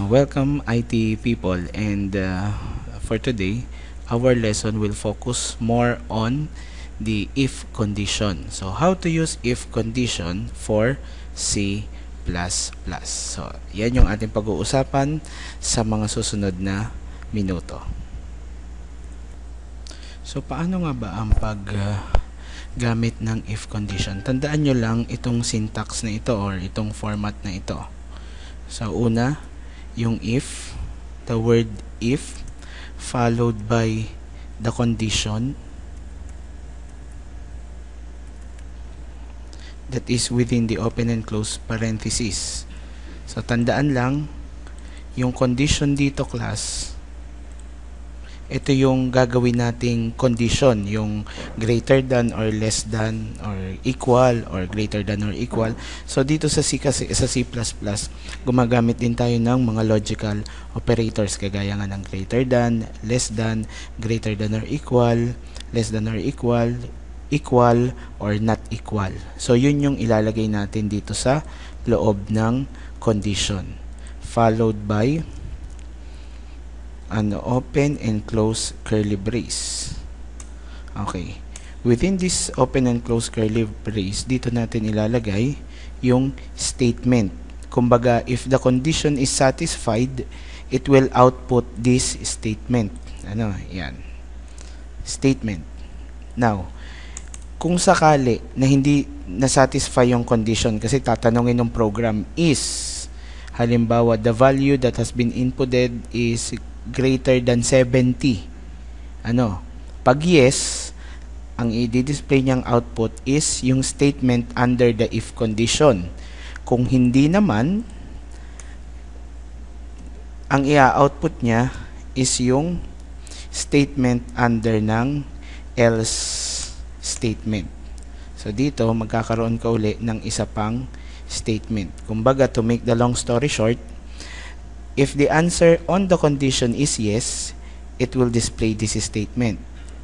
Welcome IT people, and for today our lesson will focus more on the if condition. So how to use if condition for C++. So yan yung ating pag-uusapan sa mga susunod na minuto. So paano nga ba ang gamit ng if condition? Tandaan nyo lang itong syntax na ito or itong format na ito. So una, yung if, the word if, followed by the condition that is within the open and close parenthesis. So tandaan lang, yung condition dito class, ito yung gagawin nating condition, yung greater than or less than or equal or greater than or equal. So dito sa C kasi sa C++, gumagamit din tayo ng mga logical operators kagaya nga ng greater than, less than, greater than or equal, less than or equal, equal or not equal. So yun yung ilalagay natin dito sa loob ng condition, followed by an open and close curly brace. Okay. Within this open and close curly brace, dito natin ilalagay yung statement. Kumbaga, if the condition is satisfied, it will output this statement. Ano? Yan. Statement. Now, kung sakali na hindi na-satisfy yung condition kasi tatanungin ng program is, halimbawa, the value that has been inputted is greater than 70. Pag yes, ang i-display niyang output is yung statement under the if condition. Kung hindi naman, ang i-output niya is yung statement under ng else statement. So dito, magkakaroon ka uli ng isa pang statement. Kumbaga, to make the long story short, if the answer on the condition is yes, it will display this statement.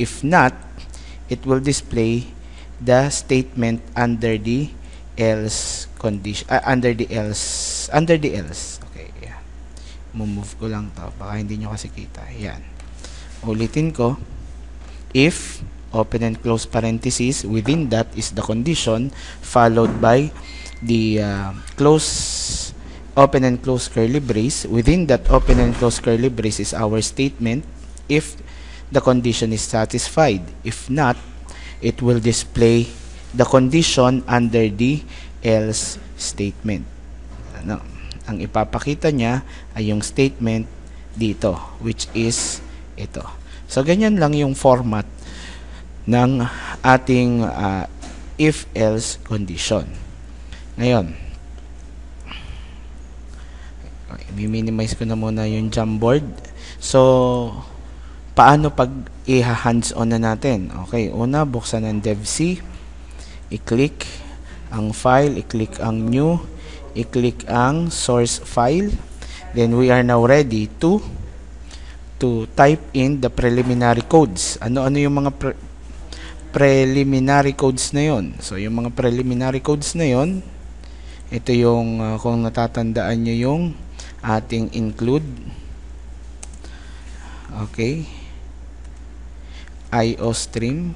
If not, it will display the statement under the else condition, under the else. Okay, yeah. Move ko lang to, baka hindi nyo kasi kita. Yan. Ulitin ko. If, open and close parenthesis, within that is the condition, followed by the open and close curly brace. Within that open and close curly brace is our statement if the condition is satisfied. If not, it will display the condition under the else statement. Ang ipapakita niya ay yung statement dito, which is ito. So ganyan lang yung format ng ating if-else condition. Ngayon, i-minimize ko na muna yung Jamboard. So, paano pag i-hands-on na natin? Okay, una, buksan ang DevC. I-click ang file, i-click ang new, i-click ang source file. Then, we are now ready to type in the preliminary codes. Ano yung mga preliminary codes na yon? So, yung mga preliminary codes na yon, ito yung, kung natatandaan nyo yung ating include, okay, IOStream,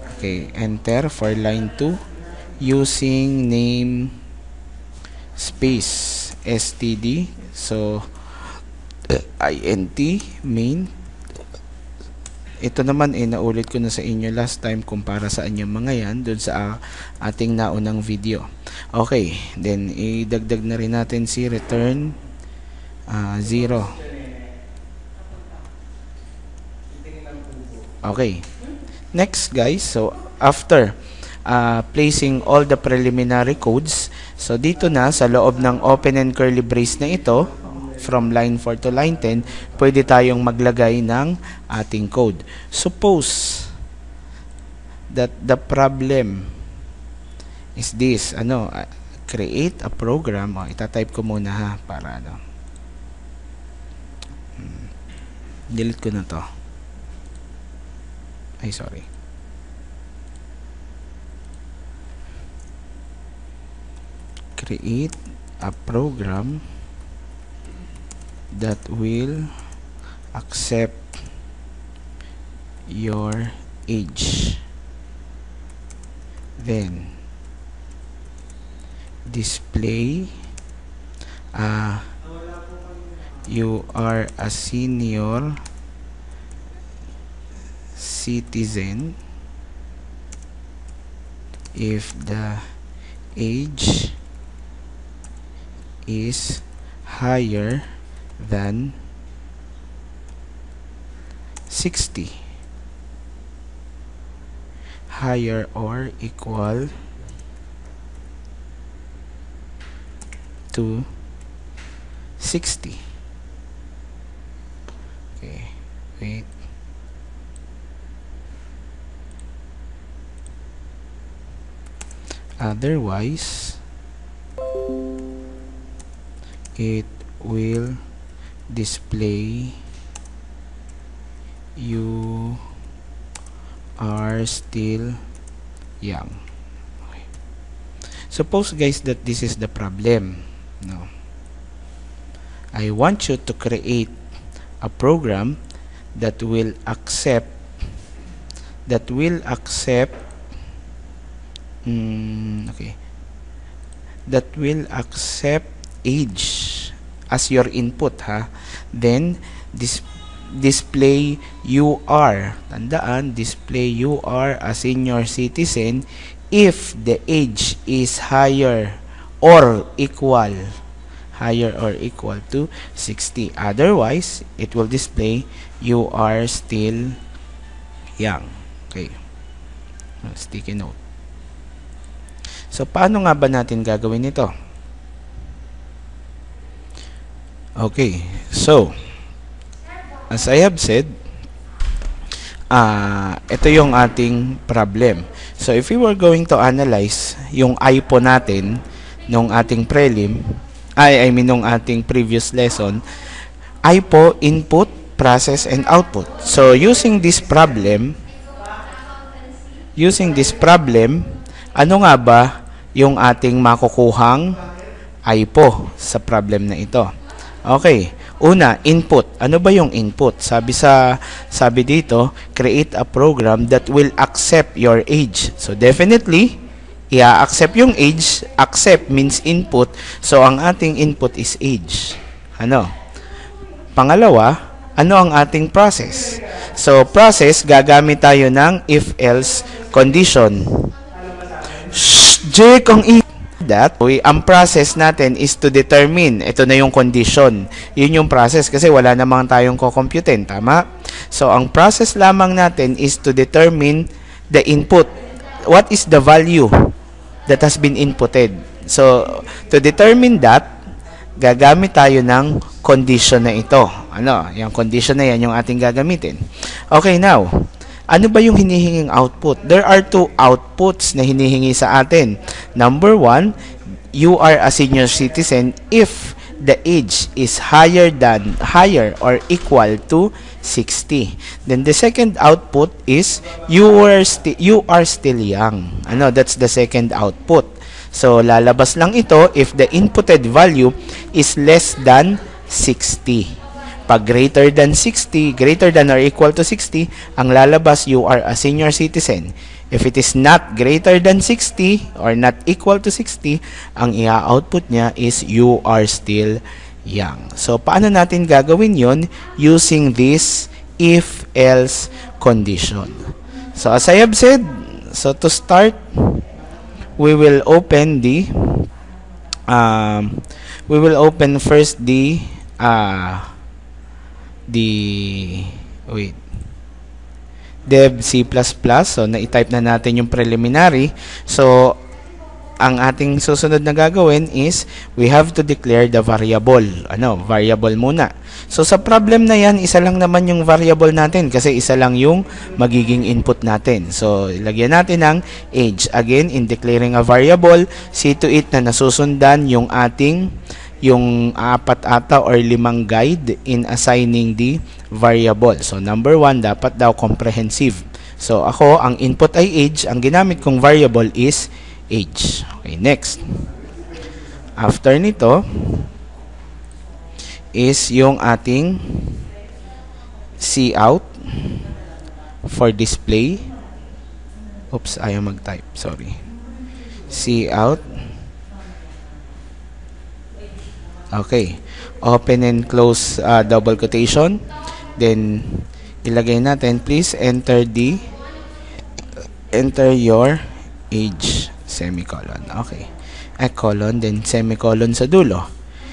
okay, enter for line 2 using name space std, so int main. Ito naman naulit ko na sa inyo last time kung para saan yung mga yan doon sa ating naunang video. Okay, then idagdag na rin natin si return 0. Okay. Next guys, so after placing all the preliminary codes, so dito na sa loob ng open and curly brace na ito, from line 4 to line 10, pwede tayong maglagay ng ating code. Suppose that the problem is this, create a program. Itatype ko muna ha, para delete ko na to. Ay, sorry. Create a program that will accept your age. Then display you are a senior citizen if the age is higher than 60, higher or equal to 60. Okay, wait. Otherwise, it will display you are still young. Okay. Suppose guys that this is the problem. No. I want you to create a program that will accept age as your input, ha. Then display you are, tandaan, display you are a senior citizen if the age is higher or equal to 60. Otherwise, it will display you are still young. Okay. Sticky note. So, paano nga ba natin gagawin ito? Okay. So, as I have said, ito yung ating problem. So, if we were going to analyze yung IPO natin nung ating prelim, nung ating previous lesson, IPO, input, process, and output. So, using this problem, ano nga ba yung ating makukuhang IPO sa problem na ito? Okay. Una, input. Ano ba yung input? Sabi dito, create a program that will accept your age. So, definitely, i-accept yung age. Accept means input. So, ang ating input is age. Ano? Pangalawa, ano ang ating process? So, process, gagamit tayo ng if-else condition. Jake, ang process natin is to determine, ito na yung condition. Yun yung process kasi wala namang tayong kukomputin, tama? So, ang process lamang natin is to determine the input. What is the value that has been inputted? So, to determine that, gagamit tayo ng condition na ito. Ano? Yung condition na yan yung ating gagamitin. Okay, now, ano ba yung hinihinging output? There are two outputs na hinihingi sa atin. Number one, you are a senior citizen if the age is higher or equal to 60. Then the second output is you are still young. Ano, that's the second output. So lalabas lang ito if the inputted value is less than 60. Pag greater than or equal to 60, ang lalabas, you are a senior citizen. If it is not greater than 60 or not equal to 60, ang i-output niya is you are still young. So, paano natin gagawin yon? Using this if-else condition. So, as I have said, so to start, we will open first the dev C++. So, na-type na natin yung preliminary. So, ang ating susunod na gagawin is we have to declare the variable. Variable muna. So, sa problem na yan, isa lang naman yung variable natin kasi isa lang yung magiging input natin. So, ilagyan natin ng age. Again, in declaring a variable, see to it na nasusundan yung ating 4 or 5 guide in assigning the variable. So, number 1, dapat daw comprehensive. So, ako, ang input ay age. Ang ginamit kong variable is age. Okay, next. After nito is yung ating cout for display. Oops, ayaw mag-type. Sorry. Cout. Okay. Open and close double quotation. Then, ilagay natin, please enter your age. Semicolon. Okay. Colon, then semicolon sa dulo.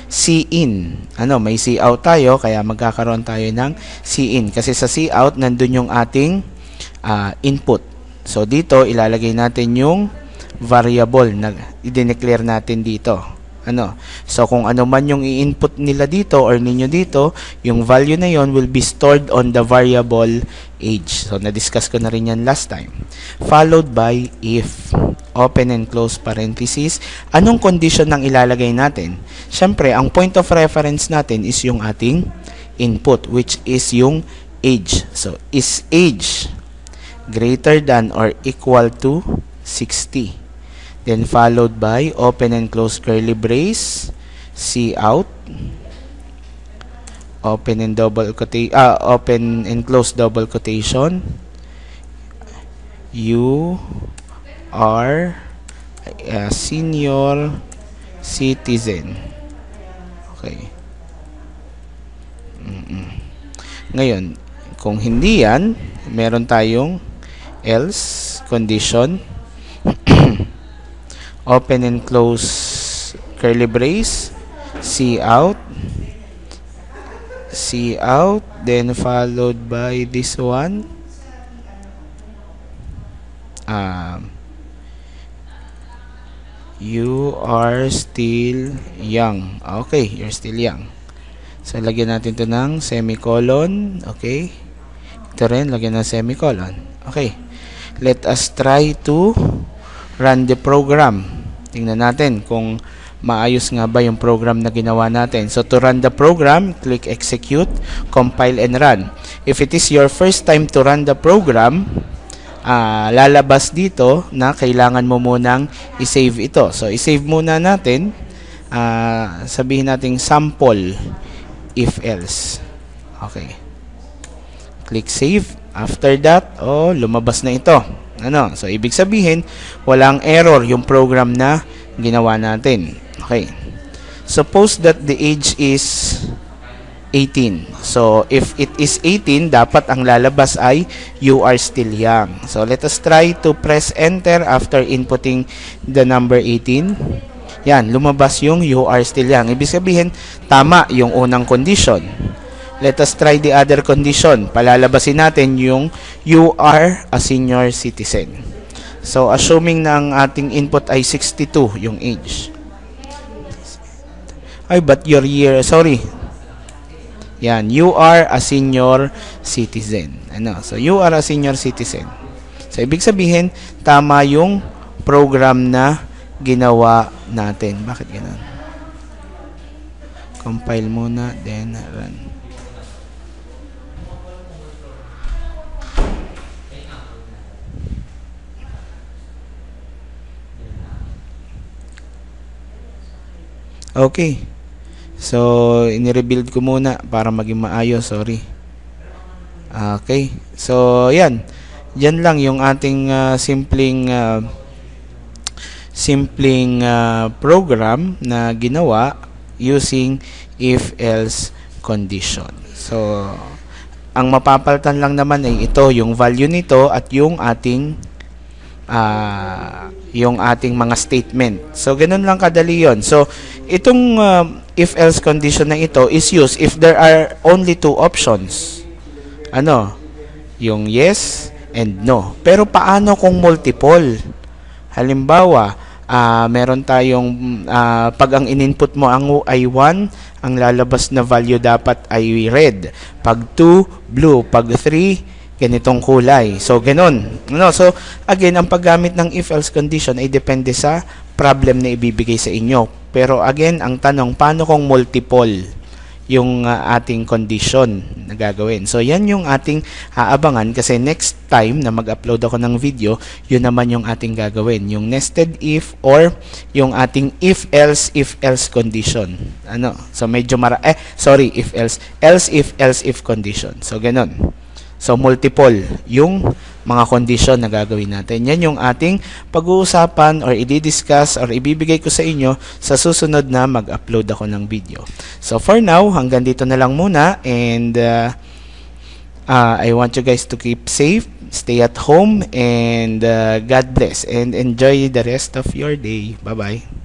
Cin. May cout tayo, kaya magkakaroon tayo ng cin. Kasi sa cout, nandun yung ating input. So, dito, ilalagay natin yung variable na i-declare natin dito. So, kung ano man yung i-input nila dito or ninyo dito, yung value na yon will be stored on the variable age. So, na-discuss ko na rin yan last time. Followed by if. Open and close parenthesis. Anong condition ang ilalagay natin? Siyempre, ang point of reference natin is yung ating input, which is yung age. So, is age greater than or equal to 60? Then followed by open and close curly brace, cout, open and close double quotation, you are a senior citizen. Okay. Ngayon, kung hindi yan, meron tayong else condition. Open and close curly brace, cout, then followed by this one, you are still young. Okay, you're still young. So, lagyan natin ito ng semicolon. Okay. Ito rin, lagyan ng semicolon. Okay. Let us try to run the program. Tingnan natin kung maayos nga ba yung program na ginawa natin. So, to run the program, click execute, compile, and run. If it is your first time to run the program, lalabas dito na kailangan mo munang i-save ito. So, i-save muna natin. Sabihin natin sample if else. Okay. Click save. After that, lumabas na ito. So, ibig sabihin, walang error yung program na ginawa natin. Okay. Suppose that the age is 18. So, if it is 18, dapat ang lalabas ay you are still young. So, let us try to press enter after inputting the number 18. Yan, lumabas yung you are still young. Ibig sabihin, tama yung unang condition. Let us try the other condition. Palalabasin natin yung you are a senior citizen. So, assuming na ang ating input ay 62, yung age. Ay, but your year, sorry. Yan, you are a senior citizen. So, you are a senior citizen. So, ibig sabihin, tama yung program na ginawa natin. Bakit ganun? Compile muna, then run. Okay. So, ini-rebuild ko muna para maging maayos. Sorry. Okay. So, yan. Yan lang yung ating simpleng program na ginawa using if-else condition. So, ang mapapalitan lang naman ay ito, yung value nito at yung ating mga statement. So, ganun lang kadali yon. So, itong if-else condition na ito is used if there are only two options. Yung yes and no. Pero paano kung multiple? Halimbawa, meron tayong pag ang in-input mo ay 1, ang lalabas na value dapat ay red. Pag 2, blue. Pag 3, ganitong kulay. So, ganun. So, again, ang paggamit ng if-else condition ay depende sa problem na ibibigay sa inyo. Pero, again, ang tanong, paano kung multiple yung ating condition na gagawin. So yan yung ating aabangan kasi next time na mag-upload ako ng video, yun naman yung ating gagawin, yung nested if or yung ating if else condition. So medyo if else if condition. So ganun. So multiple yung mga condition na gagawin natin. Yan yung ating pag-uusapan or i-discuss or ibibigay ko sa inyo sa susunod na mag-upload ako ng video. So for now, hanggang dito na lang muna, and I want you guys to keep safe, stay at home, and God bless and enjoy the rest of your day. Bye-bye.